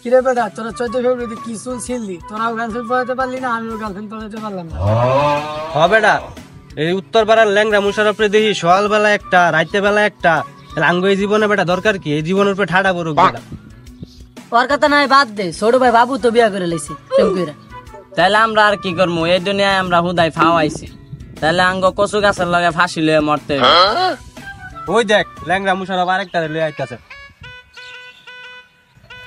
কিরে বেটা, তোরা 14 ফেব্রুয়ারিতে কি চুল ছিললি? তোরাও গার্লফ্রেন্ড পড়াতে পারলি না, আমিও গার্লফ্রেন্ড পড়াতে পারলাম না। বেটা, এই উত্তর পাড়ার ল্যাংরা মুশারফরে দেখি সকালবেলা একটা, রাইতে বেলা একটা। আঙ্গ এই জীবনে বেটা দরকার কি? এই জীবনের উপরে ঠাডা পড়ুক বেটা। ওর কথা নাই, বাদ দে। ছোট ভাই বাবু তো বিয়া করে লাইছি। তাহলে আমরা আর কি করবো? এই দুনিয়ায় আমরা হুদাই ফাওয়াইছি, তাহলে আঙ্গ কচু গাছের লগে ফাঁসি লয়ে মরতে হবে। ওই দেখ ল্যাংরা মুশারফ আরেকটা লয়ে আইতাছে।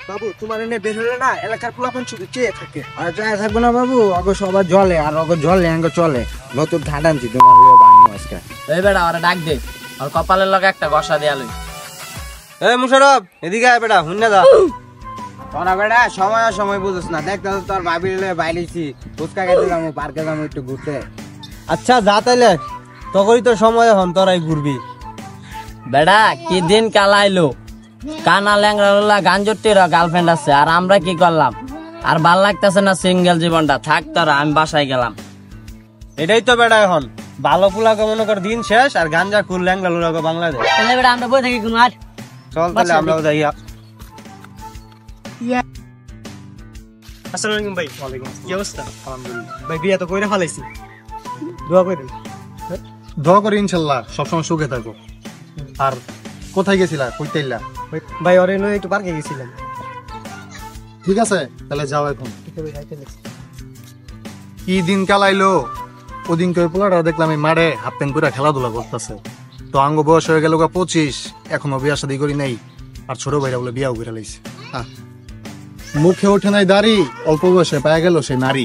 বাবু তোমার এনে বের হলে না এলাকার পোলাপান শুধু চেয়ে থাকে। আর চায় থাকবো না বাবু, অগো সবার জলে আর অগো জলে আঙ্গ চলে। নতুন ঠান্ডা আনছি তোমার বাংলা আজকে। এই বেটা ওরা ডাক দে, আর কপালের লগে একটা গসা দিয়া লই। এই মুশারফ এদিকে আয় বেটা, হুন্না যা। তোরা বেটা সময় সময় বুঝছ না, দেখ তোর ভাবির বাইরেছি ফুচকা খেতে যাবো, পার্কে যাবো একটু ঘুরতে। আচ্ছা যা তাইলে, তখনই তো সময় হন তোরাই ঘুরবি। বেটা কি দিন কালাইলো, কানা ল্যাংরা গাঞ্জটির গার্লফ্রেন্ড আছে, আর আমরা কি করলাম? আর ভাল লাগতেছে না সিঙ্গেল জীবনটা, থাক তোরা, আমি বাসায় গেলাম। এটাই তো বেটা এখন ভালো ফুলাকে মনে কর দিন শেষ, আর গাঞ্জা খুল ল্যাংরা লুলাকে বাংলাদেশ। তাহলে বেটা আমরা বই থাকি কোন আর চল তাহলে আমরাও যাই। আসসালামু আলাইকুম ভাই। ওয়ালাইকুম আসসালাম। কি অবস্থা? আলহামদুলিল্লাহ ভাই, বিয়া তো কইরা ফেলাইছি, দোয়া করেন। দোয়া করি ইনশাল্লাহ সবসময় সুখে থাকো। আর কোথায় গেছিলা, কইতেইলা? ভাই ওরে নয় একটু পার্কে গেছিলাম। ঠিক আছে তাহলে যাও এখন। কি দিন কালাইলো, ওদিন কে পোলাটা দেখলাম এই মাঠে হাফ প্যান্ট করে খেলাধুলা করতেছে। তো আঙ্গ বয়স হয়ে গেল 25, এখনো বিয়া শাদী করি নাই। আর ছোট ভাইরা বলে বিয়াও করে লাইছে। মুখে ওঠে নাই দাড়ি, অল্প বয়সে পাওয়া গেল সে নারী।